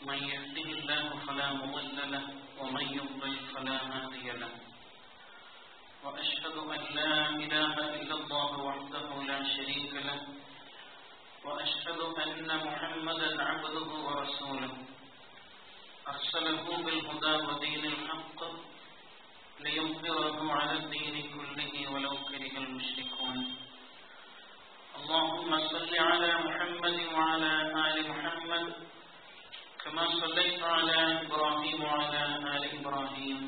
من يهده الله فلا مضل له ومن يضلل فلا هادي له وأشهد أن لا إله إلا الله وحده لا شريك له وأشهد أن محمدا عبده ورسوله أرسله بالهدى ودين الحق ليظهره على الدين كله ولو كره المشركون. اللهم صل على محمد وعلى آل محمد كما صليت على إبراهيم وعلى آل إبراهيم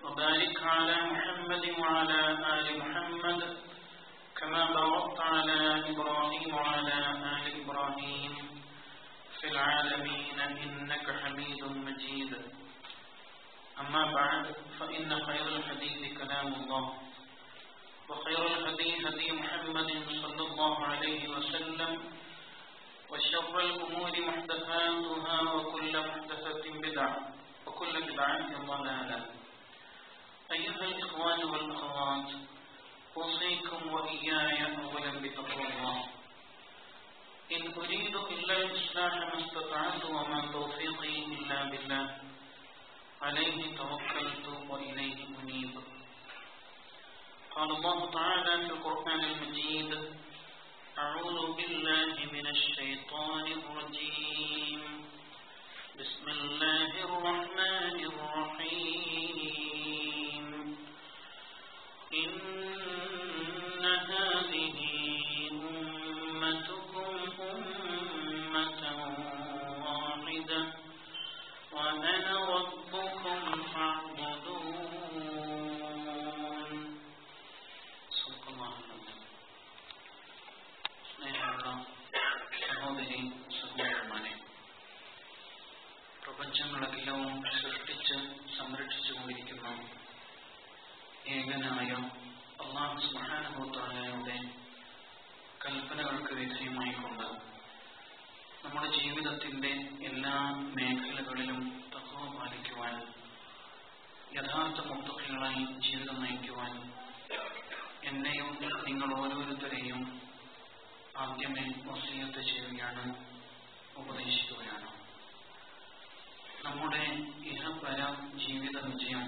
وبارك على محمد وعلى آل محمد كما باركت على إبراهيم وعلى آل إبراهيم في العالمين إنك حميد مجيد. أما بعد فإن خير الحديث كلام الله وخير الهدي هدي محمد صلى الله عليه وسلم وشر الأمور محدثاتها وكل محدثة بدعة وكل بدعة ضلالة. أيها الإخوان والأخوات، أوصيكم وإياي أولا بتقوى الله. إن أريد إلا الإصلاح ما استطعت وما توفيقي إلا بالله عليه توكلت وإليه أنيب. قال الله تعالى في القرآن المجيد: أعوذ بالله من الشيطان الرجيم بسم الله الرحمن الرحيم إن هذه أمتكم أمة واحدة وأنا ربكم فاعبدون. صدق الله العظيم. സ്നേഹമുള്ള സഹോദരി സഹോദരന്മാരെ, പ്രപഞ്ചങ്ങളെല്ലാം സൃഷ്ടിച്ച് സംരക്ഷിച്ചുകൊണ്ടിരിക്കുന്ന ഏകനായ അല്ലാഹു സുബ്ഹാനഹു വ തആലയുടെ കൽപ്പനകൾക്ക് വിധേയമായിക്കൊണ്ട് നമ്മുടെ ജീവിതത്തിന്റെ എല്ലാ മേഖലകളിലും തഖ്വ പാലിക്കുവാൻ, യഥാർത്ഥ മുത്തഖികളായി ജീവിതം നയിക്കുവാൻ എന്നെയും നിങ്ങൾ ഓരോരുത്തരെയും ആദ്യമേ വസിയത്ത് ചെയ്യുകയാണ്, ഉപദേശിക്കുകയാണ്. നമ്മുടെ ഇഹപര ജീവിത വിജയം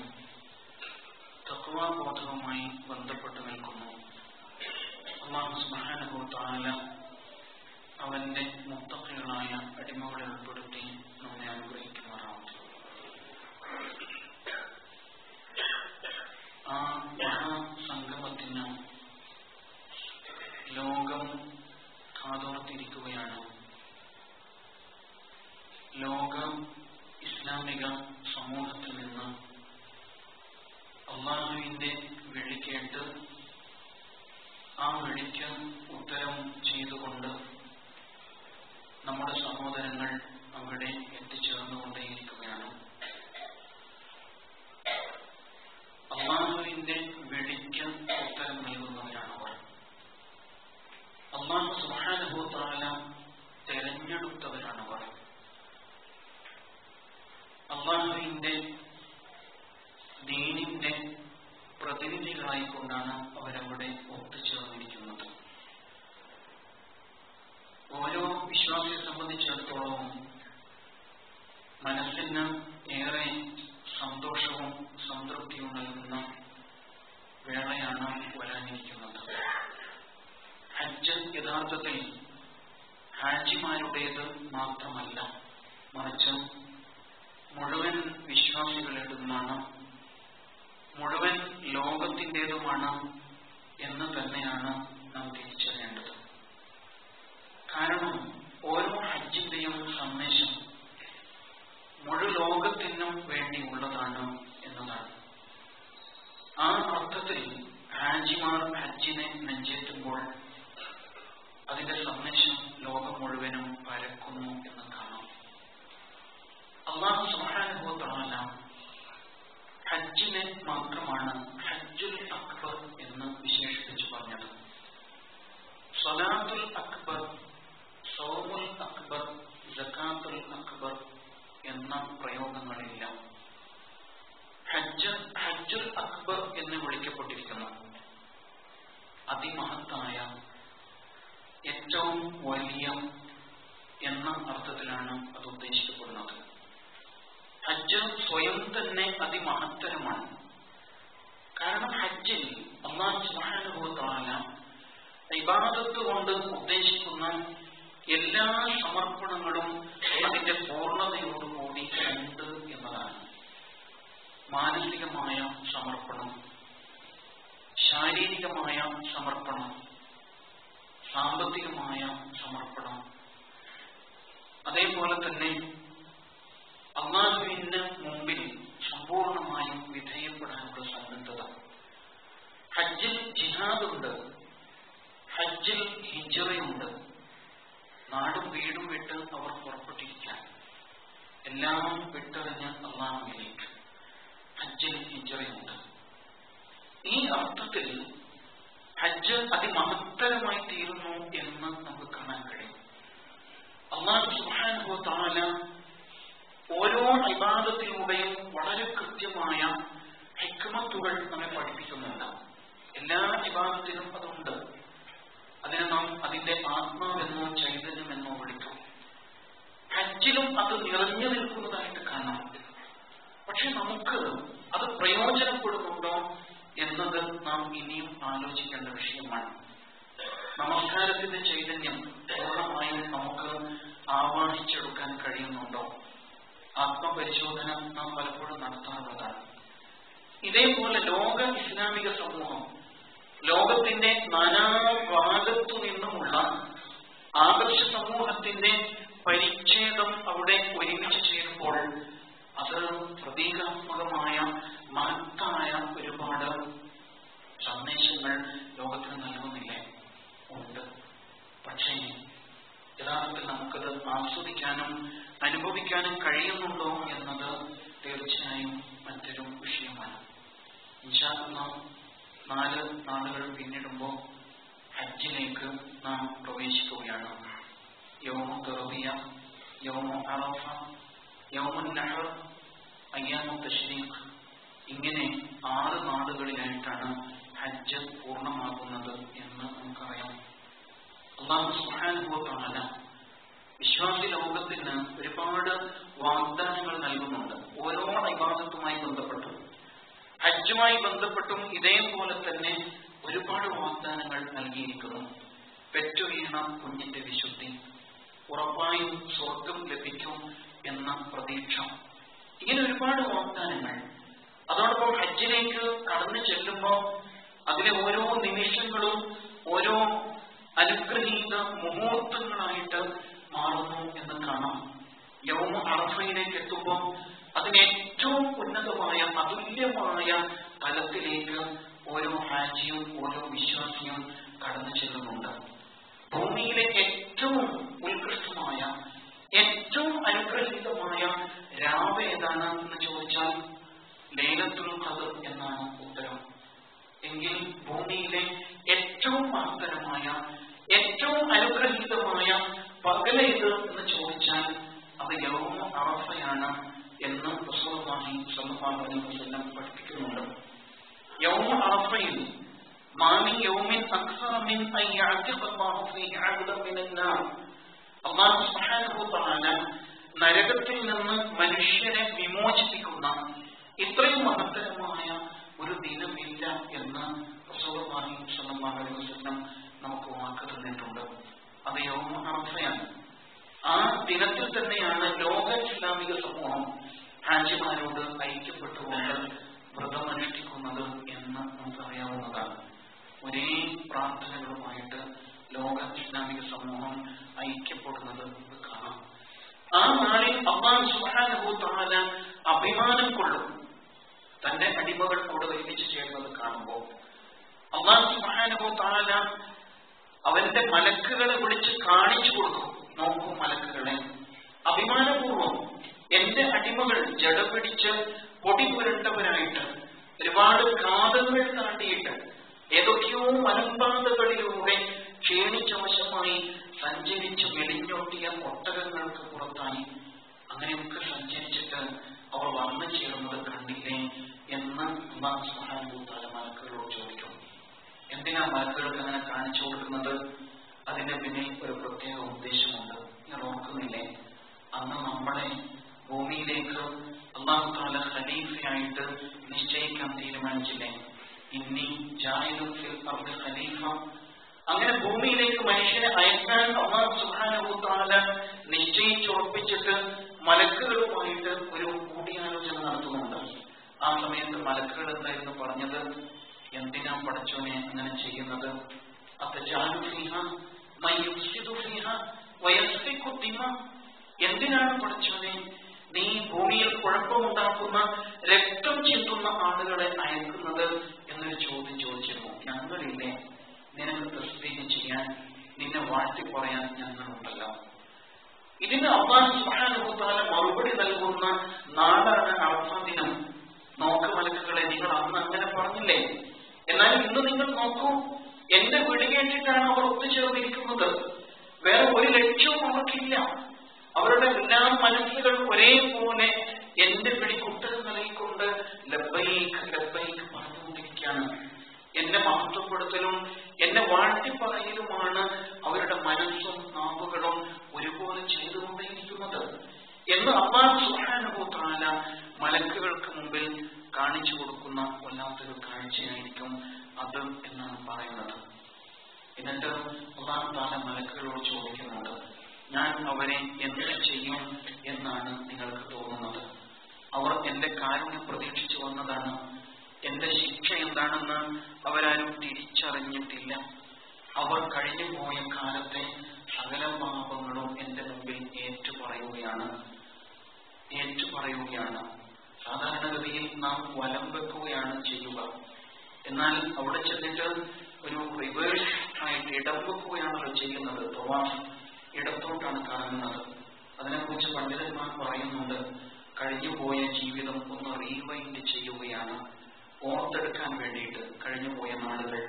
തഖ്വാബോധവുമായി ബന്ധപ്പെട്ട് നിൽക്കുന്നു. അല്ലാഹു സുബ്ഹാനഹു വ തആല അവന്റെ മുത്തഖികളായ അടിമകളെ ഉൾപ്പെടുത്തി നമ്മെ അനുഗ്രഹിക്കുമാറാവട്ടെ. ആ മഹാസംഗമത്തിന് ലോകം കാതോർത്തിരിക്കുകയാണ്. ലോക ഇസ്ലാമിക സമൂഹത്തിൽ നിന്ന് അല്ലാഹുവിന്റെ വിളി കേട്ട് ആ വിളിക്ക് ഉത്തരം ചെയ്തുകൊണ്ട് നമ്മുടെ സഹോദരങ്ങൾ അവിടെ എത്തിച്ചേർന്നുകൊണ്ടേയിരിക്കുകയാണ്. അല്ലാഹുവിന്റെ വിളിക്ക് ഉത്തരം നൽകുന്നവരാണവർ. അല്ലാഹു സുബ്ഹാനഹു വ തആല തെരഞ്ഞെടുത്തവരാണവർ. അല്ലാഹുവിന്റെ ദീനിന്റെ പ്രതിനിധികളായിക്കൊണ്ടാണ് അവരവിടെ ഒത്തുചേർന്നിരിക്കുന്നത്. ഓരോ വിശ്വാസിയെ സംബന്ധിച്ചിടത്തോളവും മനസ്സിന് ഏറെ സന്തോഷവും സംതൃപ്തിയും നൽകുന്ന വേളയാണ് വരാനിരിക്കുന്നത്. ഹജ്ജ് യഥാർത്ഥത്തിൽ ഹാജിമാരുടേത് മാത്രമല്ല, മറിച്ച് മുഴുവൻ വിശ്വാസികളുടേതുമാണ്, മുഴുവൻ ലോകത്തിൻ്റെതുമാണ് എന്ന് തന്നെയാണ് നാം തിരിച്ചറിയേണ്ടത്. കാരണം ഓരോ ഹജ്ജിന്റെയും സന്ദേശം മുഴു ലോകത്തിനും വേണ്ടിയുള്ളതാണ് എന്നതാണ്. ആ അർത്ഥത്തിൽ ഹാജിമാർ ഹജ്ജിനെ നെഞ്ചേറ്റുമ്പോൾ അതിന്റെ സന്ദേശം ലോകം മുഴുവനും പരക്കുന്നു എന്ന് കാണാം. അല്ലാഹു സുബ്ഹാനഹു വ തആല ഹജ്ജിനെ മാത്രമാണ് ഹജ്ജുൽ അക്ബർ എന്ന് വിശേഷിപ്പിച്ചു പറഞ്ഞത്. സ്വലാത്തുൽ അക്ബർ, സൗമുൽ അക്ബർ, സകാത്തുൽ അക്ബർ എന്ന പ്രയോഗങ്ങളില്ല. ഹജ്ജുൽ അക്ബർ എന്ന് വിളിക്കപ്പെട്ടിരിക്കുന്നു. അതിമഹത്തായ, ഏറ്റവും വലിയ, എന്ന അർത്ഥത്തിലാണ് അത് ഉദ്ദേശിക്കപ്പെടുന്നത്. ഹജ്ജ് സ്വയം തന്നെ അതിമഹത്തരമാണ്. കാരണം ഹജ്ജിൽ അല്ലാഹു സുബ്ഹാനഹു വ തആല ഇബാദത്ത് കൊണ്ട് ഉദ്ദേശിക്കുന്ന എല്ലാ സമർപ്പണങ്ങളും അതിന്റെ പൂർണ്ണതയോടുകൂടി ഉണ്ട് എന്നതാണ്. മാനസികമായ സമർപ്പണം, ശാരീരികമായ സമർപ്പണം, സാമ്പത്തികമായ സമർപ്പണം, അതേപോലെ തന്നെ അല്ലാഹുവിന് മുമ്പിൽ സമ്പൂർണമായും വിധേയപ്പെടാനുള്ള സന്നദ്ധത. ഹജ്ജിൽ ജിഹാദുണ്ട്, ഹജ്ജിൽ ഹിജ്റയുണ്ട്. നാടും വീടും വിട്ട് അവർ പുറപ്പെട്ടിരിക്കാൻ, എല്ലാം വിട്ടെറിഞ്ഞ് അല്ലാഹുവിലേക്ക്. ഹജ്ജിൽ ഹിജ്റയുണ്ട്. ഈ അർത്ഥത്തിൽ ഹജ്ജ് അതിമഹത്തരമായി തീരുന്നു എന്ന് നമുക്ക് കാണാൻ കഴിയും. അല്ലാഹു സുബ്ഹാനഹു വ തആല ഓരോ ഇബാദത്തിലൂടെയും വളരെ കൃത്യമായ ഹിക്മത്തുകൾ നമ്മെ പഠിപ്പിക്കുന്നുണ്ട്. എല്ലാ ഇബാദത്തിനും അതുണ്ട്. അതിനെ നാം അതിന്റെ ആത്മാവെന്നോ ചൈതന്യമെന്നോ വിളിക്കും. ഹജ്ജിലും അത് നിറഞ്ഞു നിൽക്കുന്നതായിട്ട് കാണാം. പക്ഷെ നമുക്ക് അത് പ്രയോജനപ്പെടുന്നുണ്ടോ എന്നത് നാം ഇനിയും ആലോചിക്കേണ്ട വിഷയമാണ്. നമസ്കാരത്തിന്റെ ചൈതന്യം പൂർണ്ണമായും നമുക്ക് ആവാഹിച്ചെടുക്കാൻ കഴിയുന്നുണ്ടോ? ആത്മപരിശോധന നാം പലപ്പോഴും നടത്താറുള്ളതാണ്. ഇതേപോലെ ലോക ഇസ്ലാമിക സമൂഹം ലോകത്തിന്റെ നാനാഭാഗത്തു നിന്നുമുള്ള ആദർശ സമൂഹത്തിന്റെ പരിച്ഛേദം അവിടെ ഒരുമിച്ച് ചേരുമ്പോൾ അത് പ്രതീകാത്മകമായ മഹത്തായ ഒരുപാട് സന്ദേശങ്ങൾ ലോകത്തിന് നൽകുന്നില്ലേ? ഉണ്ട്. പക്ഷേ യഥാർത്ഥത്തിൽ നമുക്കത് ആസ്വദിക്കാനും അനുഭവിക്കാനും കഴിയുന്നുണ്ടോ എന്നത് തീർച്ചയായും മറ്റൊരു വിഷയമാണ്. ഇൻഷാ അല്ലാഹ് 4 നാളുകൾ പിന്നിടുമ്പോൾ ഹജ്ജിലേക്ക് നാം പ്രവേശിക്കുകയാണ്. യൗമു തർബിയ, യൗമു അറഫ, യൗമുൻ നഹർ, അയ്യാമു തശ്രീഖ്, ഇങ്ങനെ 6 നാളുകളിലായിട്ടാണ് ഹജ്ജ് പൂർണ്ണമാകുന്നത് എന്ന് നമുക്കറിയാം. അല്ലാഹു സുബ്ഹാനഹു വ തആല വിശ്വാസി ലോകത്തിന് ഒരുപാട് വാഗ്ദാനങ്ങൾ നൽകുന്നുണ്ട്. ഓരോ ഇബാദത്തുമായി ബന്ധപ്പെട്ടും ഹജ്ജുമായി ബന്ധപ്പെട്ടും ഇതേപോലെ തന്നെ ഒരുപാട് വാഗ്ദാനങ്ങൾ നൽകിയിരിക്കുന്നു. പെറ്റുവീണ കുഞ്ഞിന്റെ വിശുദ്ധി, ഉറപ്പായും സ്വർഗം ലഭിക്കും എന്ന പ്രതീക്ഷ, ഇങ്ങനെ ഒരുപാട് വാഗ്ദാനങ്ങൾ. അതോടൊപ്പം ഹജ്ജിലേക്ക് കടന്നു ചെല്ലുമ്പോൾ അതിലെ ഓരോ നിമിഷങ്ങളും ഓരോ അനുഗ്രഹീത മുഹൂർത്തങ്ങളായിട്ട് മാറുന്നു എന്ന് കാണാം. യൗമ അറഫയിലേക്ക് എത്തുമ്പോൾ അതിന് ഏറ്റവും ഉന്നതമായ അതുല്യമായ തലത്തിലേക്ക് ഓരോ ഹാജിയും ഓരോ വിശ്വാസിയും കടന്നു ചെല്ലുന്നുണ്ട്. ഭൂമിയിലെ ഏറ്റവും ഉത്കൃഷ്ടമായ ഏറ്റവും അനുഗ്രഹീതമായ രാവ് ഏതാണ് എന്ന് ചോദിച്ചാൽ ലൈലത്തുൽ ഖദ്ർ എന്നാണ് ഉത്തരം. എങ്കിൽ ഭൂമിയിലെ ഏറ്റവും മഹത്തരമായ ഏറ്റവും അനുഗ്രഹീതമായ പകലേത് എന്ന് ചോദിച്ചാൽ അത് യൗമ അറഫയാണ് എന്ന് റസൂലുള്ളാഹി സ്വല്ലല്ലാഹു അലൈഹി വസല്ലം പഠിപ്പിക്കുന്നുണ്ട്. യൗമ അറഫയിൽ മാമിൻ യൗമിൻ അക്സറ മിൻ അൻ യഅതിഖ അല്ലാഹു ഫീഹി അബ്ദൻ മിനൻ നാർ, അല്ലാഹു സുബ്ഹാനഹു വ തആല നരകത്തിൽ നിന്ന് മനുഷ്യരെ വിമോചിപ്പിക്കുന്ന ഇത്രയും മഹത്തരമായ ഒരു ദിനമില്ല എന്ന് റസൂലുള്ളാഹി സ്വല്ലല്ലാഹു അലൈഹി വസല്ലം നമുക്ക് വാക്ക് തന്നിട്ടുണ്ട്. അത് യൗമ അറഫയാണ്. ആ ദിനത്തിൽ തന്നെയാണ് ലോക ഇസ്ലാമിക സമൂഹം ഹാജിമാരോട് ഐക്യപ്പെട്ടുകൊണ്ട് വ്രതമനുഷ്ഠിക്കുന്നത് എന്ന് നമുക്കറിയാവുന്നതാണ്. ഒരേ പ്രാർത്ഥനകളുമായിട്ട് ലോക ഇസ്ലാമിക സമൂഹം ഐക്യപ്പെടുന്നത് നമുക്ക് കാണാം. ആ നാളിൽ അല്ലാഹു സുബ്ഹാനഹു വ തആല അഭിമാനം കൊള്ളും. തന്റെ അടിമകൾ കൂടെ ഒരുമിച്ച് ചേർന്നത് കാണുമ്പോൾ അല്ലാഹു സുബ്ഹാനഹു വ തആല അവന്റെ മലക്കുകളെ വിളിച്ച് കാണിച്ചു കൊടുക്കും. നോക്കൂ മലക്കുകളെ, അഭിമാനപൂർവം എന്റെ അടിമകൾ ജട പിടിച്ച് പൊടി പുരണ്ടവരായിട്ട് ഒരുപാട് കാതങ്ങൾ താണ്ടിയിട്ട് ഏതൊക്കെയോ മലമ്പാതകളിലൂടെ ക്ഷീണിച്ചവശമായി സഞ്ചരിച്ച് മെലിഞ്ഞൊട്ടിയ ഒട്ടകങ്ങൾക്ക് പുറത്തായി അങ്ങനെയൊക്കെ സഞ്ചരിച്ചിട്ട് അവർ വന്നു ചേർന്നത് കണ്ടില്ലേ എന്ന് അല്ലാഹു സുബ്ഹാനഹു വ തആല മലക്കുകളോട് ചോദിക്കും. എന്തിനാ മലക്കുകൾക്ക് അങ്ങനെ കാണിച്ചു കൊടുക്കുന്നത്? അതിന്റെ പിന്നിൽ ഒരു പ്രത്യേക ഉദ്ദേശമുണ്ട്. നിങ്ങൾ ഓർക്കുന്നില്ലേ? അന്ന് നമ്മളെ ഭൂമിയിലേക്ക് അല്ലാഹു തആല ഖലീഫയായിട്ട് നിശ്ചയിക്കാൻ തീരുമാനിച്ചില്ലേ? ഇന്നി ജാഇലുൻ ഫിൽ അർദി ഖലീഫ. അങ്ങനെ ഭൂമിയിലേക്ക് മനുഷ്യനെ അയക്കാൻ അല്ലാഹു സുബ്ഹാനഹു വ തആല നിശ്ചയിച്ചുറപ്പിച്ചിട്ട് മലക്കുകളുമായിട്ട് ഒരു കൂടിയാലോചന നടത്തുന്നുണ്ട്. ആ സമയത്ത് മലക്കുകൾ എന്തായിരുന്നു പറഞ്ഞത്? എന്തിനാ പടച്ചോനെ അങ്ങനെ ചെയ്യുന്നത്? അതജാലു ഫീഹാ മൻ യുഫ്സിദു ഫീഹാ വയസ്ഫികു ദിമാ. എന്തിനാണ് പടച്ചോനെ നീ ഭൂമിയിൽ കുഴപ്പമുണ്ടാക്കുന്ന, രക്തം ചിന്തുന്ന ആളുകളെ അയക്കുന്നത് എന്നൊരു ചോദ്യം ചോദിച്ചിരുന്നു. ഞങ്ങളില്ലേ നിനക്ക് തസ്ബീഹ് ചെയ്യാൻ, നിന്നെ വാഴ്ത്തി പറയാൻ ഞങ്ങളുണ്ടല്ലോ. ഇതിന് അല്ലാഹു സുബ്ഹാനഹു വ തആല മറുപടി നൽകുന്ന നാളാണ് അറഫാ ദിനം. നോക്ക് മലക്കുകളെ, നിങ്ങൾ അന്ന് അങ്ങനെ പറഞ്ഞില്ലേ? എന്നാൽ ഇന്ന് നിങ്ങൾ നോക്കൂ, എന്റെ വിളി കേട്ടിട്ടാണ് അവർ ഒത്തുചേർന്നിരിക്കുന്നത്. വേറെ ഒരു ലക്ഷ്യവും അവർക്കില്ല. അവരുടെ എല്ലാ മനസ്സുകൾ ഒരേപോലെ എന്റെ വിളിക്ക് ഉത്തരം നൽകിക്കൊണ്ട് ലബ്ബൈക് ലബ്ബൈക് പറഞ്ഞുകൊണ്ടിരിക്കുകയാണ്. എന്നെ മഹത്വപ്പെടുത്തലും എന്നെ വാഴ്ത്തിപ്പറയലുമാണ് അവരുടെ മനസ്സും നാവുകളും ഒരുപോലെ ചെയ്തുകൊണ്ടേയിരിക്കുന്നത് എന്ന് അല്ലാഹു സുബ്ഹാനഹു വ തആല മലക്കുകൾക്ക് മുമ്പിൽ കാണിച്ചു കൊടുക്കുന്ന വല്ലാത്തൊരു കാഴ്ചയായിരിക്കും അത് എന്നാണ് പറയുന്നത്. എന്നിട്ട് അല്ലാഹു തആല മലക്കുകളോട് ചോദിക്കുന്നുണ്ട്, ഞാൻ അവരെ എന്ത് ചെയ്യും എന്നാണ് നിങ്ങൾക്ക് തോന്നുന്നത്? അവർ എന്റെ കാരുണ്യം പ്രതീക്ഷിച്ചു വന്നതാണ്. എന്റെ ശിക്ഷ എന്താണെന്ന് അവരാരും തിരിച്ചറിഞ്ഞിട്ടില്ല. അവർ കഴിഞ്ഞു പോയ കാലത്തെ സകല പാപങ്ങളും എന്റെ മുമ്പിൽ ഏറ്റുപറയുകയാണ്. സാധാരണഗതിയിൽ നാം വലം വെക്കുകയാണ് ചെയ്യുക. എന്നാൽ അവിടെ ചെന്നിട്ട് ഒരു റിവേഴ്സ് ആയിട്ട് ഇടം വെക്കുകയാണല്ലോ ചെയ്യുന്നത്. തവാഫ് ഇടത്തോട്ടാണ് കറങ്ങുന്നത്. അതിനെക്കുറിച്ച് പണ്ഡിതന്മാർ പറയുന്നുണ്ട്, കഴിഞ്ഞുപോയ ജീവിതം ഒന്ന് റീവൈൻഡ് ചെയ്യുകയാണ്, ഓർത്തെടുക്കാൻ വേണ്ടിയിട്ട് കഴിഞ്ഞുപോയ നാളുകൾ.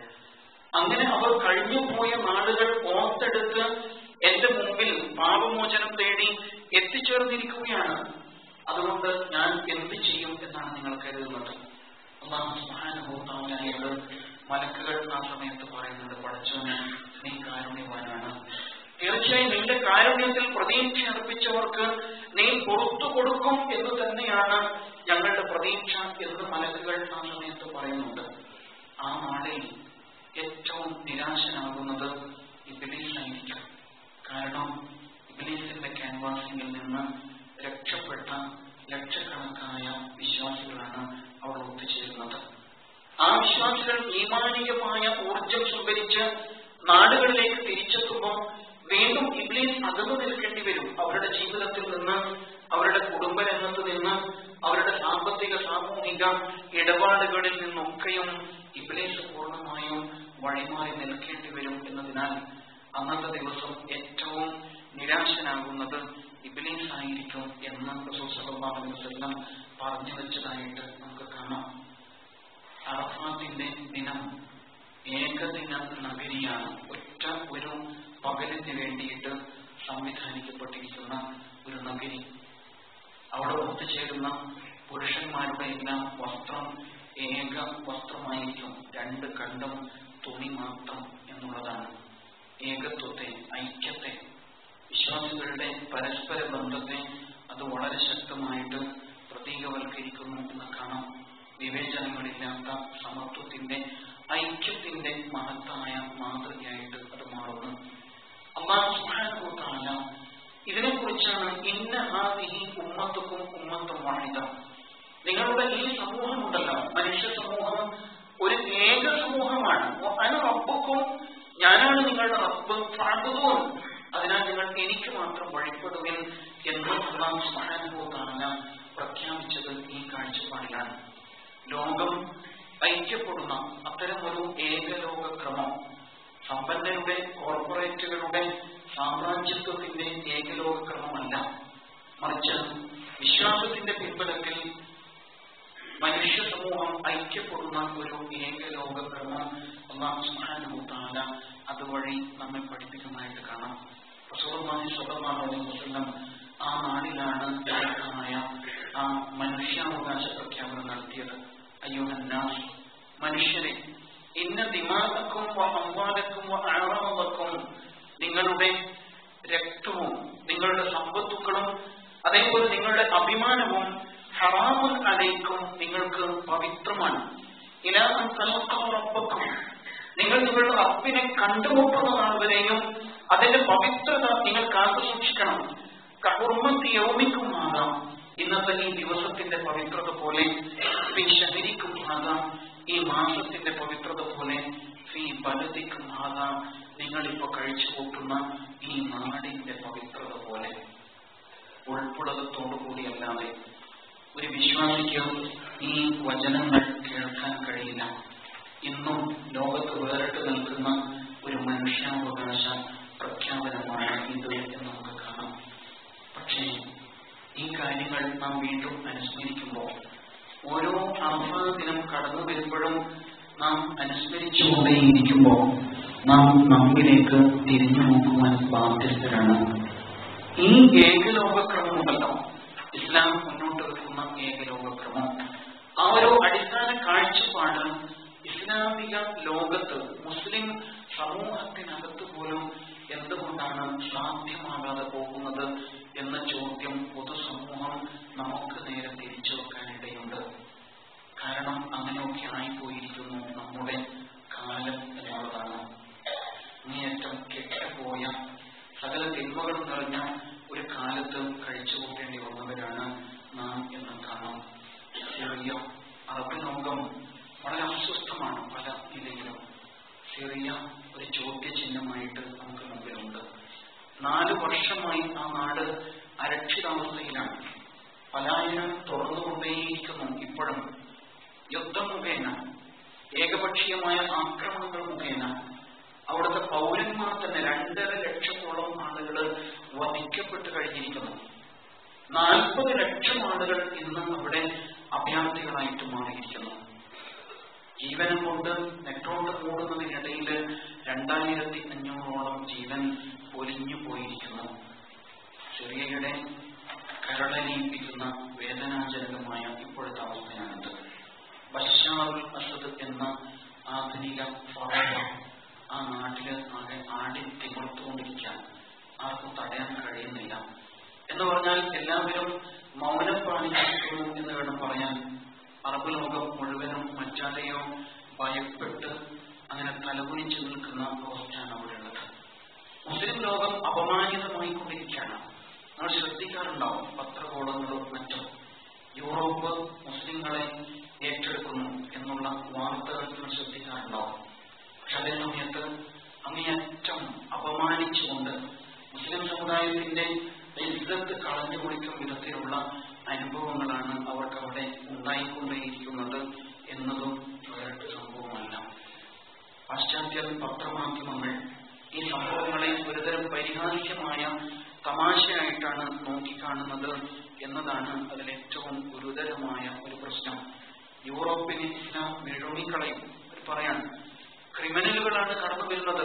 അങ്ങനെ അവർ കഴിഞ്ഞുപോയ നാളുകൾ ഓർത്തെടുത്ത് എന്റെ മുമ്പിൽ പാപമോചനം തേടി എത്തിച്ചേർന്നിരിക്കുകയാണ്. അതുകൊണ്ട് ഞാൻ എന്ത് ചെയ്യും എന്നാണ് നിങ്ങൾ കരുതുന്നത്? അല്ലാഹു സുബ്ഹാനഹു വ തആലയോട് മലക്കുകൾ ആ സമയത്ത് പറയുന്നുണ്ട്, പടച്ചോനെ നീ കാരുണ്യവാനാണ്. തീർച്ചയായും നിന്റെ കാരുണ്യത്തിൽ പ്രതീക്ഷ അർപ്പിച്ചവർക്ക് നീ പുറത്തു കൊടുക്കും എന്ന് തന്നെയാണ് ഞങ്ങളുടെ പ്രതീക്ഷ എന്ന് മലക്കുകൾ ആ സമയത്ത് പറയുന്നുണ്ട്. ആ നാളിൽ ഏറ്റവും നിരാശനാകുന്നത് ഇബ്ലീസായിരിക്കും. കാരണം ഇബ്ലീസിന്റെ ക്യാൻവാസിംഗിൽ നിന്ന് രക്ഷപ്പെട്ട ലക്ഷക്കണക്കായ വിശ്വാസികളാണ് അവിടെ ഒത്തുചേരുന്നത്. ആ വിശ്വാസികൾ ഈമാനികമായ ഊർജം സംഭരിച്ച് നാടുകളിലേക്ക് തിരിച്ചെത്തുമ്പോൾ വീണ്ടും ഇബ്ലീസ് അകന്നു നിൽക്കേണ്ടി വരും. അവരുടെ ജീവിതത്തിൽ നിന്ന്, അവരുടെ കുടുംബ രംഗത്ത് നിന്ന്, അവരുടെ സാമ്പത്തിക സാമൂഹിക ഇടപാടുകളിൽ നിന്നൊക്കെയും ഇബ്ലീസ് പൂർണ്ണമായും വഴിമാറി നിൽക്കേണ്ടി വരും എന്നതിനാൽ അന്നത്തെ ദിവസം ഏറ്റവും നിരാശനാകുന്നത് ഇബ്ലീസ് ആയിരിക്കും എന്ന് റസൂൽ സല്ലല്ലാഹു അലൈഹി വസല്ലം പറഞ്ഞു വെച്ചതായിട്ട് നമുക്ക് കാണാം. അറഫാത്തിന്റെ ദിനം ഏകദിന നഗരിയാണ്. ഒറ്റ ഒരു പകലിന് വേണ്ടിയിട്ട് സംവിധാനിക്കപ്പെട്ടിരിക്കുന്ന ഒരു നഗരി. അവിടെ ഒത്തുചേരുന്ന പുരുഷന്മാരുടെ എല്ലാം വസ്ത്രം ഏക വസ്ത്രമായിരിക്കും. 2 ഖണ്ഡം തുണി മാത്രം എന്നുള്ളതാണ്. ഏകത്വത്തെ, ഐക്യത്തെ, വിശ്വാസികളുടെ പരസ്പര ബന്ധത്തെ അത് വളരെ ശക്തമായിട്ട് പ്രതീകവൽക്കരിക്കുന്നു എന്ന് കാണാം. വിവേചനങ്ങളില്ലാത്ത സമത്വത്തിന്റെ, ഐക്യത്തിന്റെ മഹത്തായ മാതൃകയായിട്ട് അത് മാറുന്നു. അല്ലാഹു സുബ്ഹാനഹു വ തആല ഇതിനെക്കുറിച്ചാണ് ഇന്ന ഹാദിഹി ഉമ്മത്തുക്കും ഉമ്മത്തും വാഹിദ, നിങ്ങളുടെ ഈ സമൂഹമുണ്ടല്ലോ, മനുഷ്യ സമൂഹം ഒരു ഏക സമൂഹമാണ്. അന റബ്ബുക്കും, ഞാനാണ് നിങ്ങളുടെ റബ്ബ്, ഫഅബ്ദൂൻ, അതിനാൽ നിങ്ങൾ എനിക്ക് മാത്രം വഴിപ്പെടുവിൻ എന്ന് അല്ലാഹു സുബ്ഹാനഹു വ തആല പ്രഖ്യാപിച്ചത് ഈ കാഴ്ചപ്പാടിലാണ്. ലോകം ഐക്യപ്പെടുന്ന അത്തരമൊരു ഏകലോക ക്രമം, സമ്പന്നരുടെ കോർപ്പറേറ്റുകളുടെ സാമ്രാജ്യത്വത്തിന്റെ ഏകലോക ക്രമമല്ല, മറിച്ച് വിശ്വാസത്തിന്റെ പിൻബലത്തിൽ മനുഷ്യ സമൂഹം ഐക്യപ്പെടുന്ന ഒരു ഏകലോക ക്രമം അല്ലാഹു സുബ്ഹാനഹു വ തആല അതുവഴി നമ്മെ പഠിപ്പിക്കുന്നതായിട്ട് കാണാം. റസൂലുള്ളാഹി സ്വല്ലല്ലാഹു അലൈഹി വസല്ലം ആ നാളിലാണ് ആ മനുഷ്യാവകാശ പ്രഖ്യാപനം നടത്തിയത്. അയ്യുഹന്നാസ്, മനുഷ്യരെ, ഇന്ന ദിമാഅക്കും വ അംവാലക്കും വ അഅറാദക്കും, നിങ്ങളുടെ രക്തവും നിങ്ങളുടെ സമ്പത്തുക്കളും അതേപോലെ നിങ്ങളുടെ അഭിമാനവും ഹറാമുൻ അലൈക്കും നിങ്ങൾക്ക് പവിത്രമാണ്. ഇലാ അൻ തൽഖൂ റബ്ബക്കും, നിങ്ങൾ നിങ്ങളുടെ റബ്ബിനെ കണ്ടുമുട്ടുന്ന നാൾ വരെയും അതിന്റെ പവിത്രത നിങ്ങൾ കാത്തു സൂക്ഷിക്കണം. കഹുർമത്തി യൗമിക്കും ആകാം, ഇന്നത്തെ ഈ ദിവസത്തിന്റെ പവിത്രത പോലെ, ഫീ ശഹരിക്കും ആകാം, ഈ മാസത്തിന്റെ പവിത്രത പോലെ, ഫീ ബലദിക്കും ആകാം, നിങ്ങളിപ്പോ കഴിച്ചു കൂട്ടുന്ന ഈ നാടിന്റെ പവിത്രത പോലെ. ഉൾപ്പുളകത്തോടുകൂടിയല്ലാതെ ഒരു വിശ്വാസിക്ക് ഈ വചനങ്ങൾ കേൾക്കാൻ കഴിയില്ല. ഇന്നും ലോകത്ത് വേറിട്ട് നിൽക്കുന്ന ഒരു മനുഷ്യാവകാശ പ്രഖ്യാപനമാണ് ഇത് എന്ന് നമുക്ക് കാണാം. പക്ഷേ ഈ കാര്യങ്ങൾ നാം വീണ്ടും അനുസ്മരിക്കുമ്പോൾ, ഓരോ അറഫാ ദിനം കടന്നു വരുമ്പോഴും നാം അനുസ്മരിച്ചുകൊണ്ടേയിരിക്കുമ്പോൾ നാം നമ്മിലേക്ക് തിരിഞ്ഞു നോക്കുവാൻ ബാധ്യസ്ഥരാണ്. ഈ ഏകലോകക്രമമുണ്ടല്ലോ, ഇസ്ലാം മുന്നോട്ട് വെക്കുന്ന ഏകലോകക്രമം, ആ ഒരു അടിസ്ഥാന കാഴ്ചപ്പാട് ഇസ്ലാമിക ലോകത്ത്, മുസ്ലിം സമൂഹത്തിനകത്ത് പോലും എന്തുകൊണ്ടാണ് സാധ്യമാകാതെ പോകുന്നത് എന്ന ചോദ്യം പൊതുസമൂഹം നമുക്ക് നേരെ തിരിച്ചു വെക്കാനിടയുണ്ട്. കാരണം അങ്ങനെയൊക്കെ ആയിപ്പോയിരിക്കുന്നു നമ്മുടെ കാലം എന്നുള്ളതാണ്. അങ്ങേയറ്റം കെട്ടുപോയ സകല തിന്മകളും നിറഞ്ഞ ഒരു കാലത്ത് കഴിച്ചുകൂട്ടേണ്ടി വന്നവരാണ് നാം എന്ന് കാണാം. സിറിയ, അറബ് ലോകം വളരെ അസ്വസ്ഥമാണ് പല നിലയിലും. സിറിയ ഒരു ചോദ്യചിഹ്നമായിട്ട് നമുക്ക് മുമ്പിലുണ്ട്. 4 വർഷമായി ആ നാട് അരക്ഷിതാവസ്ഥയിലാണ്. പലായനം തുറന്നുകൊണ്ടേയിരിക്കുന്നു. ഇപ്പോഴും യുദ്ധം മുഖേന, ഏകപക്ഷീയമായ ആക്രമണങ്ങൾ മുഖേന അവിടുത്തെ പൗരന്മാർ തന്നെ 2.5 ലക്ഷത്തോളം ആളുകൾ വധിക്കപ്പെട്ട് കഴിഞ്ഞിരിക്കുന്നു. 40 ലക്ഷം ആളുകൾ ഇന്ന് അവിടെ അഭയാർത്ഥികളായിട്ട് മാറിയിരിക്കുന്നു. ജീവനം കൊണ്ട് നെട്ടോട്ട് മൂടുന്നതിനിടയിൽ 2500ഓളം ജീവൻ പൊലിഞ്ഞു പോയിരിക്കുന്നു. സിറിയയുടെ കരളലിയിപ്പിക്കുന്ന വേദനാജനകമായ ഇപ്പോഴത്തെ അവസ്ഥയാണിത്. ബശാറുൽ അസദ് എന്ന ആധുനിക ഫറോവ ആ നാട്ടില് ആകെ ആടി തിമിർത്തുകൊണ്ടിരിക്കാൻ ആർക്കും തടയാൻ കഴിയുന്നില്ല. എന്ന് പറഞ്ഞാൽ എല്ലാവരും മൗനം പാലിച്ചിരിക്കുന്നു എന്ന് വേണം പറയാൻ. അറബ് ലോകം മുഴുവനും മറ്റാരെയോ ഭയപ്പെട്ട് അങ്ങനെ തലകുനിച്ചു നിൽക്കുന്ന അവസ്ഥയാണ് അവിടെയുള്ളത്. മുസ്ലിം ലോകം അപമാനിതമായി കൊണ്ടിരിക്കുകയാണ്. നമ്മൾ ശ്രദ്ധിക്കാറുണ്ടാവും പത്രകോളങ്ങളും മറ്റും. യൂറോപ്പ് മുസ്ലിങ്ങളെ ഏറ്റെടുക്കുന്നു എന്നുള്ള വാർത്തകൾ നമ്മൾ ശ്രദ്ധിക്കാറുണ്ടാവും. പക്ഷെ അതേ സമയത്ത് അങ്ങേയറ്റം അപമാനിച്ചുകൊണ്ട് മുസ്ലിം സമുദായത്തിന്റെ ഇസ്സത്ത് കളഞ്ഞു കുടിക്കും വിധത്തിലുള്ള അനുഭവങ്ങളാണ് അവർക്ക് അവിടെ ഉണ്ടായിക്കൊണ്ടേയിരിക്കുന്നത് എന്നതും വേറിട്ട് സംഭവമല്ല. പാശ്ചാത്യ പത്രമാധ്യമങ്ങൾ ഈ സംഭവങ്ങളെ ഒരുതരം പരിഹാസ്യമായ തമാശയായിട്ടാണ് നോക്കിക്കാണുന്നത് എന്നതാണ് അതിലേറ്റവും ഗുരുതരമായ ഒരു പ്രശ്നം. യൂറോപ്പിന് ഇസ്ലാം വിഴുങ്ങിക്കളയും. പറയാൻ ക്രിമിനലുകളാണ് കടന്നു വരുന്നത്.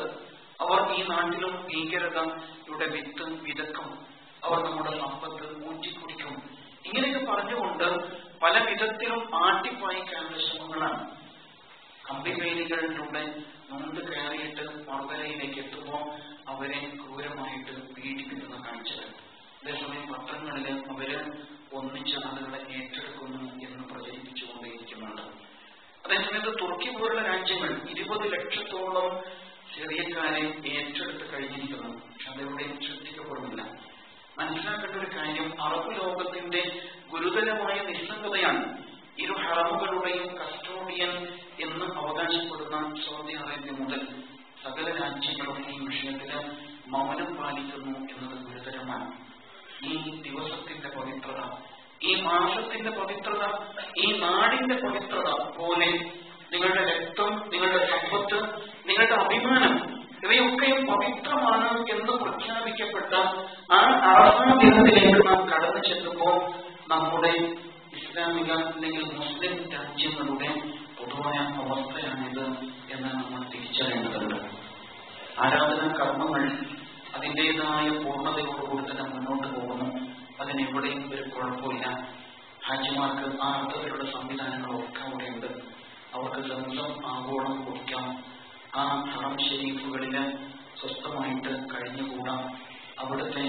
അവർ ഈ നാട്ടിലും ഭീകരതയുടെ വിത്ത് വിതക്കും. അവർ നമ്മുടെ സമ്പത്ത് ഊറ്റിക്കുടിക്കും. ഇങ്ങനെയൊക്കെ പറഞ്ഞുകൊണ്ട് പല വിധത്തിലും ആട്ടിപ്പായിക്കാനുള്ള ശ്രമങ്ങളാണ്. കമ്പിവേലികളിലൂടെ നൊന്ത് കയറിയിട്ട് മർദ്ദനയിലേക്ക് എത്തുമ്പോൾ അവരെ ക്രൂരമായിട്ട് പീഡിപ്പിക്കുന്ന കാഴ്ചകൾ. അതേസമയം പത്രങ്ങളില് അവര് ഒന്നിച്ച് ആളുകളെ ഏറ്റെടുക്കുന്നു എന്ന് പ്രചരിപ്പിച്ചുകൊണ്ടേയിരിക്കുന്നുണ്ട്. അതേസമയത്ത് തുർക്കി പോലുള്ള രാജ്യങ്ങൾ 20 ലക്ഷത്തോളം സിറിയക്കാരെ ഏറ്റെടുത്ത് കഴിഞ്ഞിരിക്കുന്നു. പക്ഷെ അതെവിടെയും ശ്രദ്ധിക്കപ്പെടുന്നില്ല. മനസ്സിലാക്കേണ്ട ഒരു കാര്യം, അറബ് ലോകത്തിന്റെ ഗുരുതരമായ നിസ്സംഗതയാണ്. ഇരു ഹറമുകളുടെയും കസ്റ്റോഡിയൻ എന്ന് അവകാശപ്പെടുന്ന സൗദി അറേബ്യ മുതൽ സകല രാജ്യങ്ങളും ഈ വിഷയത്തിൽ മൗനം പാലിക്കുന്നു എന്നത് ഗുരുതരമാണ്. ഈ ദിവസത്തിന്റെ പവിത്രത, ഈ മാസത്തിന്റെ പവിത്രത, ഈ നാടിന്റെ പവിത്രത പോലെ നിങ്ങളുടെ രക്തം, നിങ്ങളുടെ സമ്പത്ത്, നിങ്ങളുടെ അഭിമാനം ഇവയൊക്കെയും പവിത്രമാണ് എന്ന് പ്രഖ്യാപിക്കപ്പെട്ട ആ അറഫാ ദിനത്തിലേക്ക് നാം കടന്നു ചെല്ലുമ്പോൾ നമ്മുടെ ഇസ്ലാമിക അല്ലെങ്കിൽ മുസ്ലിം രാജ്യങ്ങളുടെ പൊതുവായ അവസ്ഥയാണിത് എന്ന് നമ്മൾ തിരിച്ചറിയേണ്ടതുണ്ട്. ആരാധനാ കർമ്മങ്ങൾ അതിൻ്റെതായ പൂർണ്ണതയോടുകൂടി തന്നെ മുന്നോട്ട് പോകുന്നു. അതിനെവിടെയും ഒരു കുഴപ്പമില്ല. ഹാജിമാർക്ക് ആ അർത്ഥത്തിലുള്ള സംവിധാനങ്ങളൊക്കെ അവിടെയുണ്ട്. അവർക്ക് സംസം ആഗോളം കുടിക്കാം. ആ ഹറം ഷരീഫുകളില് സ്വസ്ഥമായിട്ട് കഴിഞ്ഞുകൂടാം. അവിടുത്തെ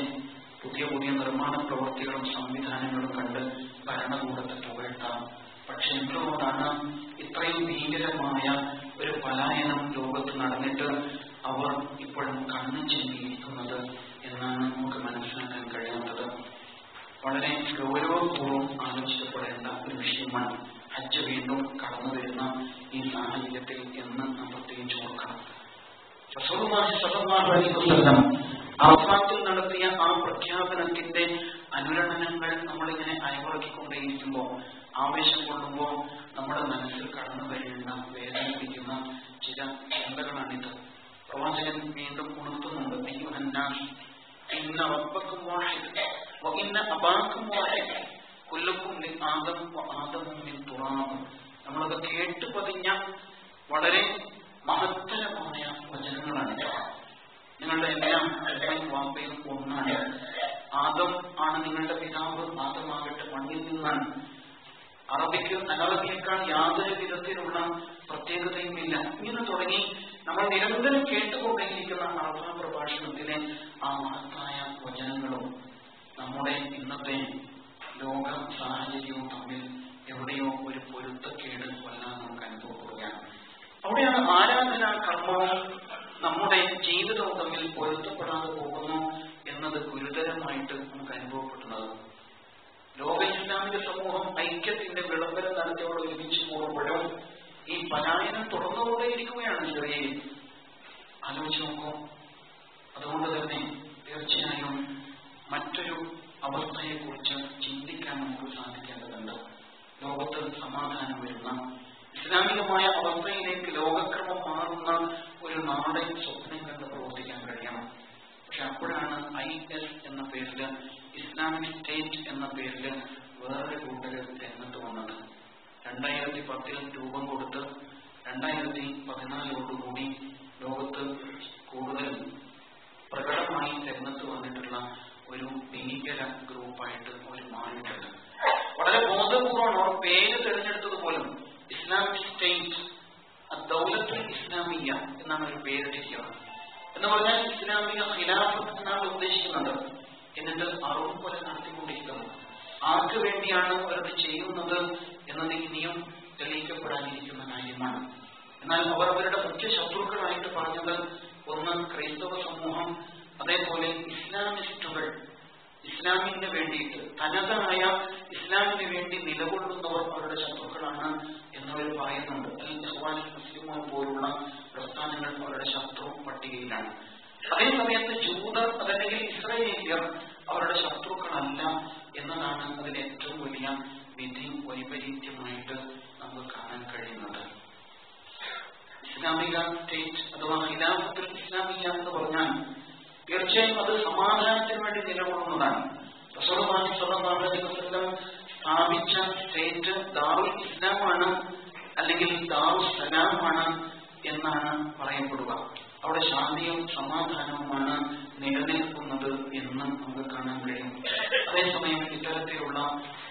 പുതിയ പുതിയ നിർമ്മാണ പ്രവൃത്തികളും സംവിധാനങ്ങളും കണ്ട് ഭരണകൂടത്തെ പുകഴ്ത്താം. പക്ഷെ എന്തുകൊണ്ടാണ് ഇത്രയും ഭീകരമായ ഒരു പലായനം ലോകത്ത് നടന്നിട്ട് അവർ ഇപ്പോഴും കണ്ണു ചെന്നിരിക്കുന്നത് എന്നാണ് നമുക്ക് മനസ്സിലാക്കാൻ കഴിയാത്തത്. വളരെ ഗൗരവപൂർവ്വം ആലോചിക്കപ്പെടേണ്ട ഒരു വിഷയമാണ് ഹജ്ജ് വീണ്ടും കടന്നു വരുന്ന ഈ സാഹചര്യത്തിൽ എന്ന് നാം പ്രത്യേകിച്ച് ഓർക്കണം. റസൂലുള്ളാഹി സ്വല്ലല്ലാഹു അലൈഹി വസല്ലം അറഫാത്തിൽ നടത്തിയ ആ പ്രഖ്യാപനത്തിന്റെ അനുരണനങ്ങൾ നമ്മളിങ്ങനെ അയവിറക്കിക്കൊണ്ടേയിരിക്കുമ്പോൾ, ആവേശം കൊള്ളുമ്പോൾ നമ്മുടെ മനസ്സിൽ കടന്നു വരേണ്ട വേദനിപ്പിക്കുന്ന ചില ചിന്തകളാണിത്. പ്രവാചകൻ വീണ്ടും ഉണർത്തുന്നുണ്ട്, അയ്യുഹന്നാസ് ഇന്ന റബ്ബക്കും വാഹിദ് വഇന്ന അബാക്കും വാഹിദ് കുല്ലുക്കും മിൻ ആദം വആദമു മിൻ തുറാബ്. നമ്മളത് കേട്ടു പതിഞ്ഞ വളരെ മഹത്തരമായ വചനങ്ങളാണിത്. നിങ്ങളുടെ എല്ലാം അമ്മയും വാപ്പയും ഒന്നാണ്. ആദം ആണ് നിങ്ങളുടെ പിതാവ്, ആദമാകട്ടെ മണ്ണിൽ നിന്നാണ്. അറബിക്ക് അനറബിയേക്കാൾ യാതൊരു വിധത്തിലുള്ള പ്രത്യേകതയുമില്ല. ഇങ്ങനെ തുടങ്ങി നമ്മൾ നിരന്തരം കേട്ടുകൊണ്ടേയിരിക്കുന്ന അറബ പ്രഭാഷണത്തിലെ ആ മഹത്തായ വചനങ്ങളും നമ്മുടെ ഇന്നത്തെ ലോക സാഹചര്യവും തമ്മിൽ എവിടെയോ ഒരു പൊരുത്തക്കേട് വല്ലാതെ നമുക്ക് അനുഭവപ്പെടുകയാണ്. അവിടെയാണ് ആരാധനാ കർമ്മവും നമ്മുടെ ജീവിതവും തമ്മിൽ പൊരുത്തപ്പെടാതെ പോകുന്നു എന്നത് ഗുരുതരമായിട്ട് നമുക്ക് അനുഭവപ്പെടുന്നത്. ലോക ഇസ്ലാമിക സമൂഹം ഐക്യത്തിന്റെ വിളംബരം നടത്തിയോട് ഒരുമിച്ച് പോകുമ്പോഴും ഈ പലായനം തുടർന്നുകൊണ്ടേയിരിക്കുകയാണ് സിറിയയിൽ. ആലോചിച്ച് നോക്കൂ. അതുകൊണ്ട് തന്നെ തീർച്ചയായും മറ്റൊരു അവസ്ഥയെക്കുറിച്ച് ചിന്തിക്കാൻ നമുക്ക് സാധിക്കേണ്ടതുണ്ട്. ലോകത്ത് സമാധാനം വരുന്ന ഇസ്ലാമികമായ അവസ്ഥയിലേക്ക് ലോകക്രമം മാറുന്ന ഒരു നാടൻ സ്വപ്നം കണ്ട് പ്രവർത്തിക്കാൻ കഴിയണം. പക്ഷെ അപ്പോഴാണ് IS എന്ന പേരില്, ഇസ്ലാമിക് സ്റ്റേറ്റ് എന്ന പേരില് വേറൊരു കൂട്ടര് രംഗത്ത് വന്നത്. 2010 രൂപം കൊടുത്ത് 2014 ലോകത്ത് കൂടുതൽ പ്രകടമായി രംഗത്ത് വന്നിട്ടുള്ള ഒരു ഭീകര ഗ്രൂപ്പായിട്ട് അവർ മാറിയിട്ടുണ്ട്. വളരെ ബോധപൂർവ്വമാണ് അവർ പേര് തിരഞ്ഞെടുത്തത് പോലും. ഇസ്ലാമിക് സ്റ്റേറ്റ് ദൗലത്തുൽ ഇസ്ലാമിയ എന്നാണ് ഒരു പേരിട്ടിരിക്കുക. എന്ന് പറഞ്ഞാൽ ഇസ്ലാമിക ഖിലാഫത്ത് എന്നാണ് ഉദ്ദേശിക്കുന്നത്. എന്നിട്ട് അറുകൊല നടത്തിക്കൊണ്ടിരിക്കുന്നു. ആർക്ക് വേണ്ടിയാണ് അവരത് ചെയ്യുന്നത് എന്നത് ഇനിയും തെളിയിക്കപ്പെടാനിരിക്കുന്ന കാര്യമാണ്. എന്നാൽ അവർ അവരുടെ മുഖ്യ ശത്രുക്കളായിട്ട് പറഞ്ഞത് ഒന്ന് ക്രൈസ്തവ സമൂഹം, അതേപോലെ ഇസ്ലാമിസ്റ്റുകൾ, ഇസ്ലാമിന് വേണ്ടിയിട്ട് തനതായ ഇസ്ലാമിന് വേണ്ടി നിലകൊള്ളുന്നവർ അവരുടെ ശത്രുക്കളാണ് എന്നവർ പറയുന്നുണ്ട്. മുസ്ലിമുകൾ പോലുള്ള പ്രസ്ഥാനങ്ങൾ അവരുടെ ശത്രു പട്ടികയിലാണ്. അതേസമയത്ത് ജൂതർ അതല്ലെങ്കിൽ ഇസ്രായേലിയർ അവരുടെ ശത്രുക്കളല്ല എന്നതാണ് അതിന് ഏറ്റവും വലിയ വിധി വൈപരീത്യമായിട്ട് നമുക്ക് കാണാൻ കഴിയുന്നത്. ഇസ്ലാമിക സ്റ്റേറ്റ് അഥവാ ഖിലാഫത്തുൽ ഇസ്ലാമിയ എന്ന് പറഞ്ഞാൽ തീർച്ചയായും അത് സമാധാനത്തിന് വേണ്ടി നിലകൊള്ളുന്നതാണ്. റസൂലുള്ളാഹി സ്വല്ലല്ലാഹു അലൈഹി വസല്ലം സ്ഥാപിച്ച സ്റ്റേറ്റ് ദാറുൽ ഇസ്ലാമാണ് അല്ലെങ്കിൽ ദാറുസ്സലാമാണ് എന്നാണ് പറയപ്പെടുക. അവിടെ ശാന്തിയും സമാധാനവുമാണ് നിലനിൽക്കുന്നത് എന്ന് നമുക്ക് കാണാൻ കഴിയും. അതേസമയം ഇത്തരത്തിലുള്ള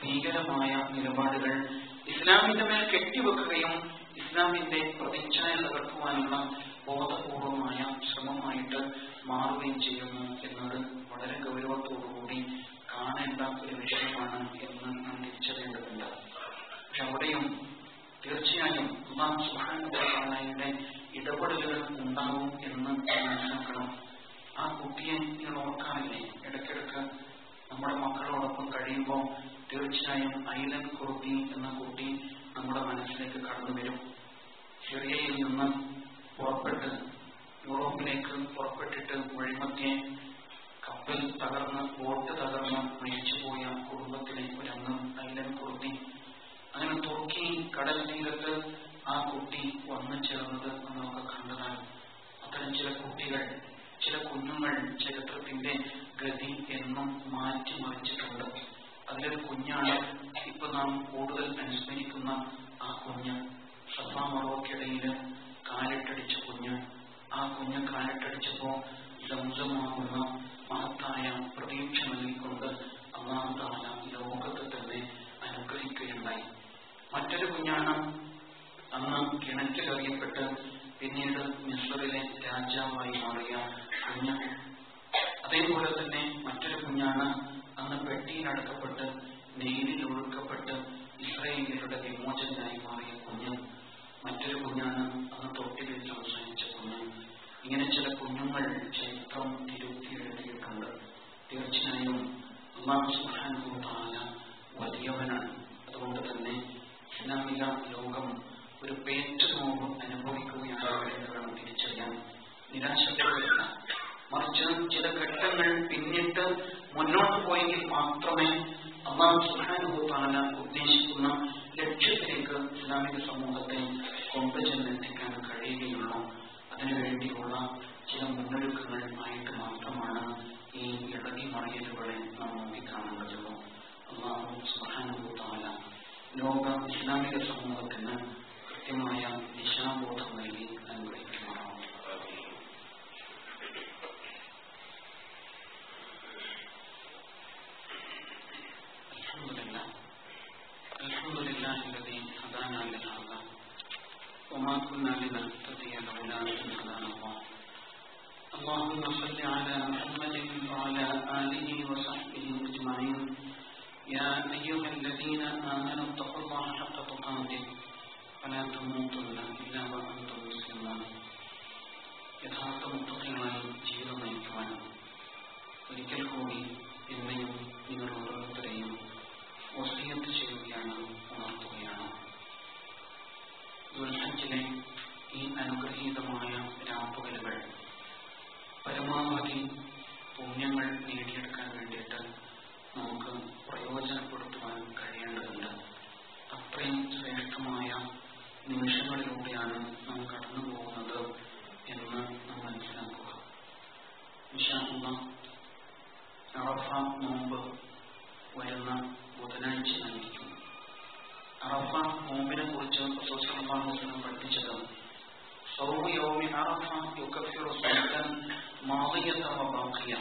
ഭീകരമായ നിലപാടുകൾ ഇസ്ലാമിന്റെ മേൽ കെട്ടിവെക്കുകയും ഇസ്ലാമിന്റെ പ്രതിച്ഛായ തകർക്കുവാനുള്ള ബോധപൂർവമായ ശ്രമമായിട്ട് മാറുകയും ചെയ്യുന്നു എന്നത് വളരെ ഗൗരവത്തോടുകൂടി കാണേണ്ട ഒരു വിഷയമാണ് എന്ന് നാം തിരിച്ചറിയേണ്ടതുണ്ട്. പക്ഷെ അവിടെയും തീർച്ചയായും അല്ലാഹു സുബ്ഹാനഹു വ തആലയുടെ ഇടപെടലുകൾ ഉണ്ടാവും എന്ന് മനസ്സിലാക്കണം. ആ കുട്ടിയെ നിങ്ങൾ ഓർക്കാറില്ലേ? ഇടയ്ക്കിടയ്ക്ക് നമ്മുടെ മക്കളോടൊപ്പം കഴിയുമ്പോൾ തീർച്ചയായും ഐലൻ കുർദി എന്ന കുട്ടി നമ്മുടെ മനസ്സിലേക്ക് കടന്നു വരും. സിറിയയിൽ നിന്ന് പുറപ്പെട്ട് യൂറോപ്പിലേക്ക് പുറപ്പെട്ടിട്ട് വഴിമധ്യേ കപ്പൽ തകർന്ന് ബോട്ട് തകർന്ന് മരിച്ചുപോയ കുടുംബത്തിലെ ഒരംഗം ഐലൻ കുർദി. അങ്ങനെ തുർക്കി കടൽ തീരത്ത് ആ കുട്ടി വന്നു ചേർന്നത് നമ്മളൊക്കെ കണ്ടതാണ്. അത്തരം ചില കുട്ടികൾ, ചില കുഞ്ഞുങ്ങൾ ചരിത്രത്തിന്റെ ഗതി എന്നും മാറ്റിമറിച്ചിട്ടുണ്ട്. അതിലൊരു കുഞ്ഞാണ് ഇപ്പൊ നാം കൂടുതൽ അനുസ്മരിക്കുന്ന ആ കുഞ്ഞ്. സഫാ മറോക്കിടയില് കാലിട്ടടിച്ച കുഞ്ഞ്. ആ കുഞ്ഞ് കാലിട്ടടിച്ചപ്പോ സംസമാകുന്ന മഹത്തായ പ്രതീക്ഷ നൽകിക്കൊണ്ട് അല്ലാഹു തആല ലോകത്തെ തന്നെ അനുഗ്രഹിക്കുകയുണ്ടായി. മറ്റൊരു കുഞ്ഞാണ് അന്ന് കിണറ്റിലെറിയപ്പെട്ട് പിന്നീട് മിസ്റിലെ രാജാവായി മാറിയ കുഞ്ഞ്. അതേപോലെ തന്നെ മറ്റൊരു കുഞ്ഞാണ് അല്ലാഹു സുബ്ഹാനഹു വ തആല വലിയവനാണ്. അതുകൊണ്ട് തന്നെ ഇസ്ലാമിക ലോകം ഒരു പേറ്റുനോവ് അനുഭവിക്കുകയാണ് എന്ന് വേണം തിരിച്ചറിയാൻ. നിരാശപ്പെടുകയില്ല, മറിച്ച് ചില ഘട്ടങ്ങൾ പിന്നിട്ട് മുന്നോട്ട് പോയെങ്കിൽ മാത്രമേ അല്ലാഹു സുബ്ഹാനഹു വ തആല ഉദ്ദേശിക്കുന്ന ലക്ഷ്യത്തിലേക്ക് ഇസ്ലാമിക സമൂഹത്തെ കൊണ്ടുചെന്നെത്തിക്കാൻ കഴിയുകയുള്ളൂ. അതിനുവേണ്ടിയുള്ള ചില മുന്നൊരുക്കങ്ങൾ ആയിട്ട് മാത്രമാണ് ഈ ഇളകി മറിയലുകളെ നാം നോക്കിക്കാണേണ്ടതുള്ളൂ. അല്ലാഹു സുബ്ഹാനഹു വ തആല ലോക ഇസ്ലാമിക സമൂഹത്തിന് കൃത്യമായ ദിശാബോധം നൽകി അനുഗ്രഹിക്കുമാറാവും. അൽഹംദുലില്ലാഹി الذي هدانا لهذا وما كنا لنهتدي لولا أن هدانا الله. اللهم صل على محمد وعلى آله وصحبه أجمعين. يا أيها الذين آمنوا اتقوا الله حق تقاته ولا تموتن إلا وأنتم مسلمون. യഥാർത്ഥ മുത്തഖീങ്ങളായി ജീവിതം നയിക്കുവാൻ ഒരിക്കൽ കൂടി എന്നെയും നിങ്ങൾ ഓരോരുത്തരെയും വസിയത്ത് ചെയ്യുകയാണ്, ഉണർത്തുകയാണ്. ദുൽഹജ്ജിലെ ഈ അനുഗ്രഹീതമായ രാപ്പകലുകൾ പരമാവധി പുണ്യങ്ങൾ നേടിയെടുക്കാൻ വേണ്ടിയിട്ട് നമുക്ക് പ്രയോജനപ്പെടുത്തുവാൻ കഴിയേണ്ടതുണ്ട്. അത്രയും ശ്രേഷ്ഠമായ നിമിഷങ്ങളിലൂടെയാണ് നാം കടന്നു പോകുന്നത് എന്ന് നാം മനസ്സിലാക്കുക. ഇൻഷാ അല്ലാഹ് അറഫ നോമ്പ് വരുന്ന ബുധനാഴ്ചയായിരിക്കും. അറഫ നോമ്പിനെ കുറിച്ച് റസൂൽ സല്ലല്ലാഹു അലൈഹി വസല്ലം പഠിപ്പിച്ചത് സൗമു യൗമി അറഫ യുകഫിറു സനതൻ മാദിയത വ ബാഖിയ,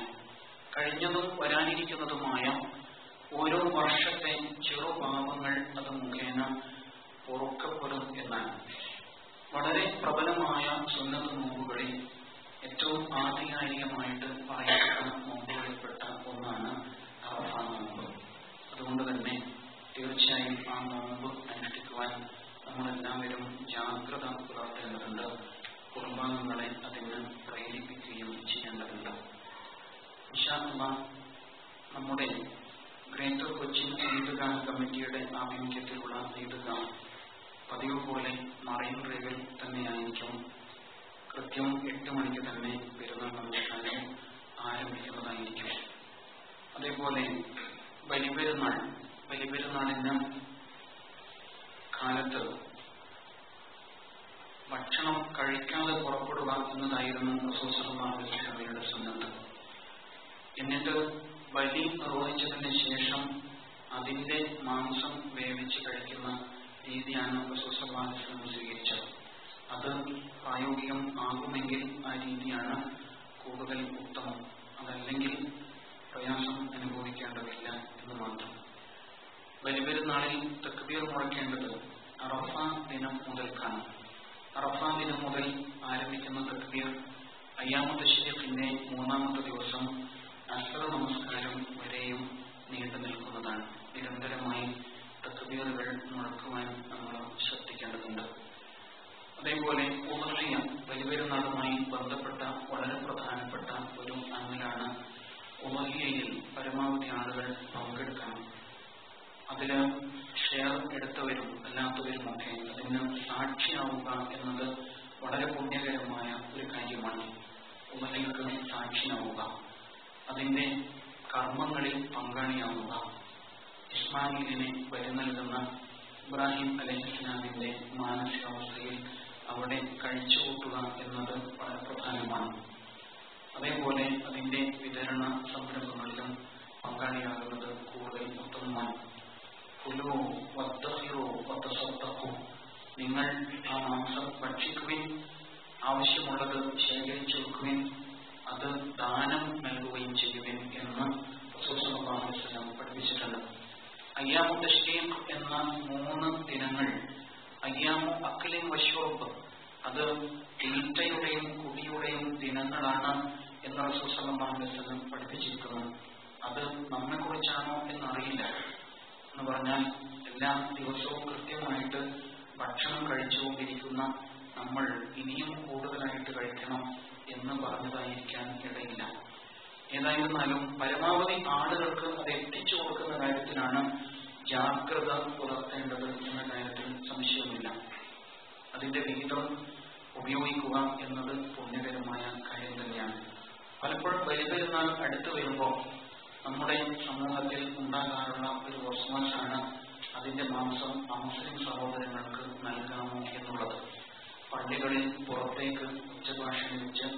കഴിഞ്ഞതും വരാനിരിക്കുന്നതുമായ ഓരോ വർഷത്തെ ചെറുപാപങ്ങൾ അത് മുഖേന പൊറുക്കപ്പെടും എന്നാണ്. വളരെ പ്രബലമായ സുന്നത്ത് നോമ്പുകളിൽ ഏറ്റവും ആധികാരികമായിട്ട് പറയപ്പെട്ട നോമ്പുകളിൽപ്പെട്ട ഒന്നാണ് അറഫ നോമ്പ്. അതുകൊണ്ട് തന്നെ തീർച്ചയായും ആ നോമ്പ് അനുഷ്ഠിക്കുവാൻ നമ്മളെല്ലാവരും ജാഗ്രത പുലർത്തേണ്ടതുണ്ട്. കുടുംബാംഗങ്ങളെ അതിന് പ്രേരിപ്പിക്കുകയും ചെയ്യേണ്ടതുണ്ട്. ഇൻഷാ അല്ലാഹ് നമ്മുടെ ഗ്രേറ്റർ കൊച്ചിൻ ഈദ്ഗാഹ് കമ്മിറ്റിയുടെ ആഭിമുഖ്യത്തിലുള്ള ഈദ്ഗാഹ് പതിവ് പോലെ മറൈൻ ഡ്രൈവിൽ തന്നെയായിരിക്കും. കൃത്യം 8 മണിക്ക് തന്നെ പെരുന്നാൾ നമസ്കാരം ആരംഭിക്കുന്നതായിരിക്കും. അതേപോലെ ബലിപെരുന്നാളിന് കാലത്ത് ഭക്ഷണം കഴിക്കാതെ പുറപ്പെടുക എന്നതായിരുന്നു റസൂൽ സല്ലല്ലാഹു അലൈഹി വസല്ലമയുടെ സുന്നത്ത്. എന്നിട്ട് ബലി നിർവഹിച്ചതിന് ശേഷം അതിന്റെ മാംസം വേവിച്ച് കഴിക്കുന്ന രീതിയാണ് റസൂൽ സല്ലല്ലാഹു അലൈഹി വസല്ലം സ്വീകരിച്ചത്. അത് പ്രായോഗികം ആകുമെങ്കിൽ ആ രീതിയാണ് കൂടുതൽ ഉത്തമം. അതല്ലെങ്കിൽ പ്രയാസം അനുഭവിക്കേണ്ടതില്ല എന്ന് മാത്രം. ബലിപെരുന്നാളിൽ തക്ബീർ മുഴക്കേണ്ടത് അറഫ ദിനം മുതൽക്കാണ്. അറഫ ദിനം മുതൽ ആരംഭിക്കുന്ന തക്ബീർ അയ്യാമു തശ്രീഖിന്റെ 3-ാമത്തെ ദിവസം അസ്ർ നമസ്കാരം വരെയും നീണ്ടു നിൽക്കുന്നതാണ്. നിരന്തരമായി തക്ബീറുകൾ മുഴക്കുവാൻ നമ്മൾ ശ്രദ്ധിക്കേണ്ടതുണ്ട്. അതേപോലെ ഉദ്ഹിയ ബലിപെരുന്നാളുമായി ബന്ധപ്പെട്ട വളരെ പ്രധാനപ്പെട്ട ഒരു അമലാണ്. ഉദ്ഹിയയിൽ പരമാവധി ആളുകൾ പങ്കെടുക്കണം. അതിൽ ഷെയർ എടുത്തവരും അല്ലാത്തവരുമൊക്കെ അതിന് സാക്ഷിയാവുക എന്നത് വളരെ പുണ്യകരമായ ഒരു കാര്യമാണ്. ഉദ്ഹിയക്ക് സാക്ഷിയാവുക, അതിന്റെ കർമ്മങ്ങളിൽ പങ്കാളിയാവുക, ഇസ്മായിലിനെ ബലി നൽകുന്ന ഇബ്രാഹിം അലൈഹിസ്സലാമിന്റെ മാനസികാവസ്ഥയിൽ അവിടെ കഴിച്ചുകൂട്ടുക എന്നത് വളരെ പ്രധാനമാണ്. അതേപോലെ അതിന്റെ വിതരണ സംരംഭങ്ങളിലും പങ്കാളിയാകുന്നത് കൂടുതൽ ഉത്തമമാണ്. കുലൂ വദ്ദഖിറൂ വതസദ്ദഖൂ, നിങ്ങൾ ആ മാംസം ഭക്ഷിക്കുവിൻ, ആവശ്യമുള്ളത് ശേഖരിച്ചു വെക്കുവിൻ, അത് ദാനം നൽകുകയും ചെയ്യുവിൻ എന്ന് റസൂൽ സല്ലല്ലാഹു അലൈഹി വസല്ലം പഠിപ്പിച്ചിട്ടുണ്ട്. അയ്യാമു തശ്രീഖ് എന്ന 3 ദിനങ്ങൾ അയ്യാമു അക്ലിൻ വശുർബ്, അത് തീറ്റയുടെയും കുടിയുടെയും ദിനങ്ങളാണ് എന്ന് റസൂൽ സല്ലല്ലാഹു അലൈഹി വസല്ലം പഠിപ്പിച്ചിരിക്കുന്നു. അത് നമ്മെക്കുറിച്ചാണോ എന്നറിയില്ല. എന്ന് പറഞ്ഞാൽ എല്ലാ ദിവസവും കൃത്യമായിട്ട് ഭക്ഷണം കഴിച്ചുകൊണ്ടിരിക്കുന്ന നമ്മൾ ഇനിയും കൂടുതലായിട്ട് കഴിക്കണം എന്ന് പറഞ്ഞതായിരിക്കാൻ ഇടയില്ല. ഏതായിരുന്നാലും പരമാവധി ആളുകൾക്ക് അത് എത്തിച്ചു കൊടുക്കുന്ന കാര്യത്തിലാണ് ജാഗ്രത പുലർത്തേണ്ടത് എന്ന കാര്യത്തിൽ സംശയമില്ല. അതിന്റെ വിഹിതം ഉപയോഗിക്കുക എന്നത് പുണ്യകരമായ കാര്യം തന്നെയാണ്. പലപ്പോഴും ബലിപെരുന്നാൾ അടുത്തു വരുമ്പോൾ നമ്മുടെ സമൂഹത്തിൽ ഉണ്ടാകാറുള്ള ഒരു വസ്വാസാണ് അതിന്റെ മാംസം അമുസ്ലിം സഹോദരങ്ങൾക്ക് നൽകാമോ എന്നുള്ളത്. പള്ളികളിൽ പുറത്തേക്ക് ഉച്ചഭാഷണം വെച്ച്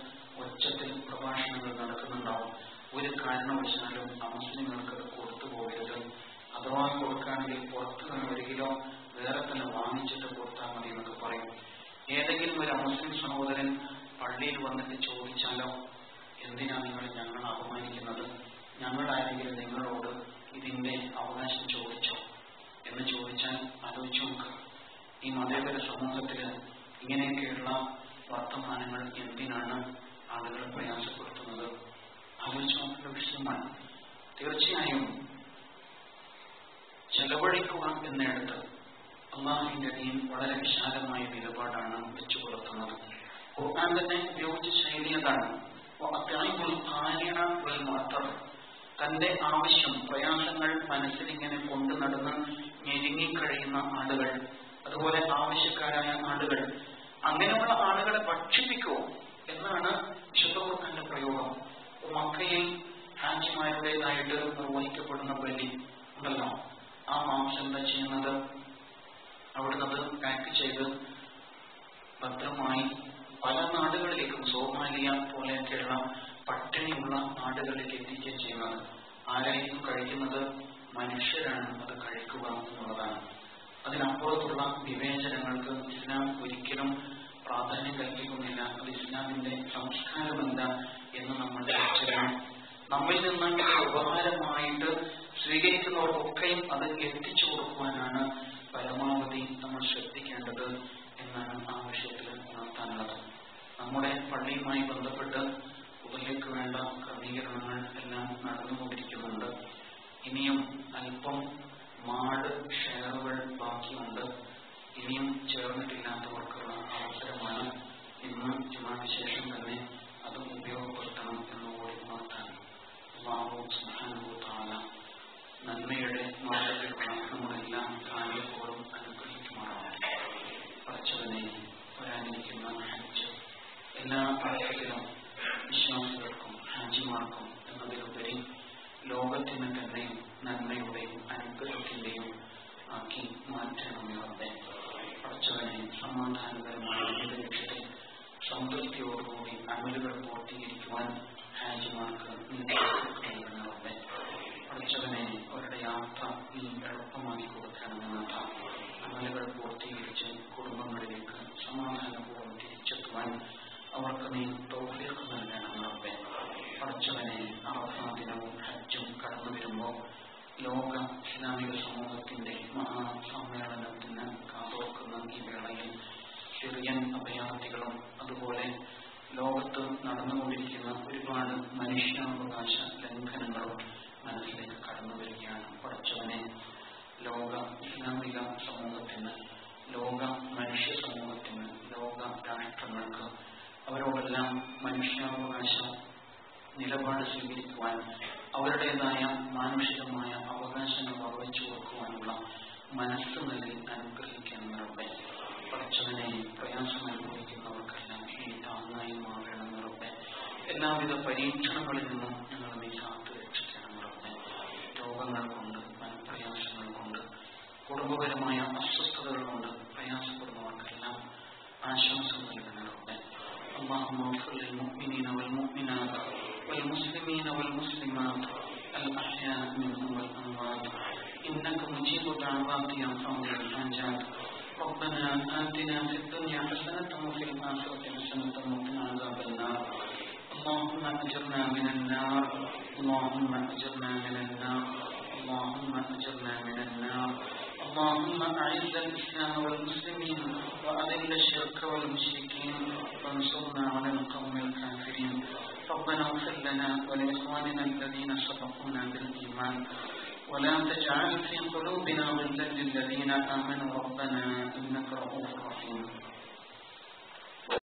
ഒച്ചത്തിൽ പ്രഭാഷണങ്ങൾ നടക്കുന്നുണ്ടാവും. ഒരു കാരണവശാലും അമുസ്ലിങ്ങൾക്ക് കൊടുത്തു പോകരുത്, അഥവാ കൊടുക്കുകയാണെങ്കിൽ പുറത്തു നിന്ന് 1 കിലോ വേറെ തന്നെ വാങ്ങിച്ചിട്ട് കൊടുത്താൽ മതി എന്നൊക്കെ പറയും. ഏതെങ്കിലും ഒരു അമുസ്ലിം സഹോദരൻ പള്ളിയിൽ വന്നിട്ട് ചോദിച്ചാലോ, എന്തിനാ നിങ്ങൾ ഞങ്ങൾ അപമാനിക്കുന്നത്, ഞങ്ങളാരെങ്കിലും നിങ്ങളോട് ഇതിന്റെ അവകാശം ചോദിച്ചോ എന്ന് ചോദിച്ചാൽ ആലോചിച്ചു നോക്കുക. ഈ മതേതര സമൂഹത്തിൽ ഇങ്ങനെയൊക്കെയുള്ള വർത്തമാനങ്ങൾ എന്തിനാണ് ആളുകളെ പ്രയാസപ്പെടുത്തുന്നത്? ആലോചിച്ചു നോക്കേണ്ട വിഷയമാണ്. തീർച്ചയായും ചെലവഴിക്കുക എന്നിടത്ത് അള്ളാഹുവിന്റെ ദീൻ വളരെ വിശാലമായ നിലപാടാണ് വെച്ചു പുലർത്തുന്നത്. ഖുർആൻ തന്നെ ഉപയോഗിച്ച ശൈലി അതാണ്. തന്റെ ആവശ്യം, പ്രയാസങ്ങൾ മനസ്സിലിങ്ങനെ കൊണ്ടു നടന്ന് ഞെരുങ്ങിക്കഴിയുന്ന ആളുകൾ, അതുപോലെ ആവശ്യക്കാരായ ആളുകൾ, അങ്ങനെയുള്ള ആളുകളെ ഭക്ഷിപ്പിക്കുമോ എന്നാണ് വിശുദ്ധ ഖുർആന്റെ പ്രയോഗം. മക്കയിൽ ഹാജിമാരുടേതായിട്ട് നിർവഹിക്കപ്പെടുന്ന ബലി ഉണ്ടല്ലോ, ആ മാംസം എന്താ ചെയ്യുന്നത്? അവിടുന്ന് അത് പാക്ക് ചെയ്ത് ഭദ്രമായി പല നാടുകളിലേക്കും, സോമാലിയ പോലെയൊക്കെയുള്ള പട്ടിണിയുള്ള നാടുകളിലേക്ക് എത്തിക്കുകയും ചെയ്യുന്നത്. ആരായിരിക്കും കഴിക്കുന്നത്? മനുഷ്യരാണ് അത് കഴിക്കുക എന്നുള്ളതാണ്. അതിനപ്പുറത്തുള്ള വിവേചനങ്ങൾക്ക് ഇസ്ലാം ഒരിക്കലും പ്രാധാന്യം കൽപ്പിക്കുന്നില്ല. അത് ഇസ്ലാമിന്റെ സംസ്കാരമല്ല എന്ന് നമ്മൾ തിരിച്ചറിയണം. നമ്മിൽ നിന്ന് ഉപകാരമായിട്ട് സ്വീകരിക്കുന്നവർക്കൊക്കെയും അത് എത്തിച്ചു കൊടുക്കുവാനാണ് പരമാവധി നമ്മൾ ശ്രദ്ധിക്കേണ്ടത് എന്നാണ് ആ വിഷയത്തിൽ ഉണർത്താനുള്ളത്. നമ്മുടെ പള്ളിയുമായി ബന്ധപ്പെട്ട് ഉദയക്ക് വേണ്ട ക്രമീകരണങ്ങൾ എല്ലാം നടന്നുകൊണ്ടിരിക്കുന്നുണ്ട്. ഇനിയും അല്പം മാട് ഷെയറുകൾ ബാക്കിയുണ്ട്. ഇനിയും ചേർന്നിട്ടില്ലാത്തവർക്കുള്ള അവസരമാണ്. ഇന്ന് ജുമാക്ക് ശേഷം തന്നെ അത് ഉപയോഗപ്പെടുത്തണം എന്നുകൂടി ഉണർത്താൻ അല്ലാഹു സുബ്ഹാനഹു വ തആല നന്മയുടെ മാർഗ്ഗത്തിലുള്ള നമ്മളെല്ലാം കാലപ്പോഴും അനുഗ്രഹിക്കുമാറാവട്ടെ. പടച്ചവനെ, വരാനിരിക്കുന്ന ഹജ്ജ് എല്ലാ അർത്ഥത്തിലും വിശ്വാസികൾക്കും ഹാജിമാർക്കും എന്നതിലുപരി ലോകത്തിന് തന്നെ നന്മയുടെയും അനുഗ്രഹത്തിന്റെയും ആക്കി മാറ്റണമേ റബ്ബേ. പടച്ചവനെ, സമാധാനപരമായ ലക്ഷ്യത്തിൽ സംതൃപ്തിയോടുകൂടി അമലുകൾ പൂർത്തീകരിക്കുവാൻ ഹാജിമാർക്ക് നൽകണം റബ്ബേ. പടച്ചവനെ, അവരുടെ യാത്ര നീ എളുപ്പമാക്കി കൊടുക്കണമെന്ന അമലുകൾ പൂർത്തീകരിച്ച് കുടുംബങ്ങളിലേക്ക് സമാധാനപൂർവ്വം തിരിച്ചെത്തുവാൻ അവർക്ക് നീ തൗഫീഖ് നൽകണം റബ്ബേ. പടച്ചവനെ, അറഫാ ദിനവും ഹജ്ജും കടന്നു വരുമ്പോൾ ലോക ഇസ്ലാമിക സമൂഹത്തിന്റെ മഹാസമ്മേളനത്തിന് കാതോർക്കുന്ന ഈ വേളയിൽ സിറിയൻ അഭയാർത്ഥികളും അതുപോലെ ലോകത്ത് നടന്നുകൊണ്ടിരിക്കുന്ന ഒരുപാട് മനുഷ്യാവകാശ ലംഘനങ്ങളും മനസ്സിലേക്ക് കടന്നു വരികയാണ്. പടച്ചവനെ, ലോക ഇസ്ലാമിക സമൂഹത്തിന്, ലോക മനുഷ്യ സമൂഹത്തിന്, ലോക രാഷ്ട്രങ്ങൾക്ക് അവരോടെല്ലാം മനുഷ്യാവകാശ നിലപാട് സ്വീകരിക്കുവാൻ, അവരുടേതായ മാനുഷികമായ അവകാശങ്ങൾ വർദ്ധിച്ചു കൊടുക്കുവാനുള്ള മനസ്സ് നൽകി അനുഗ്രഹിക്കണം റബ്ബേ. പടച്ചവനെ, പ്രയാസം അനുഭവിക്കുന്നവർക്കെല്ലാം ഈ താങ്ങായി മാറണം റബ്ബേ. എല്ലാവിധ പരീക്ഷണങ്ങളിൽ നിന്നും ഞങ്ങൾ നീ കാത്തു രക്ഷിക്കണം റബ്ബേ. രോഗങ്ങൾ കൊണ്ട്, മനപ്രയാസങ്ങൾ കൊണ്ട്, കുടുംബപരമായ അസ്വസ്ഥതകൾ കൊണ്ട് പ്രയാസപ്പെടുന്നവർക്കെല്ലാം ആശ്വാസം നൽകണം റബ്ബേ. اللهم اغفر للمؤمنين والمؤمنات والمسلمين والمسلمات الأحياء منهم والأموات إنك مجيب دعوات يا قاضي الحاجات. ربنا آتنا في الدنيا حسنة وفي الآخرة حسنة وقنا عذاب النار. اللهم أجرنا من النار، اللهم أجرنا من النار، اللهم أجرنا من النار. اللهم أعز الإسلام والمسلمين وأذل الشرك والمشركين وانصرنا على القوم الكافرين. ربنا اغفر لنا ولإخواننا الذين سبقونا بالإيمان ولا تجعل في قلوبنا غلا للذين آمنوا ربنا إنك رؤوف رحيم.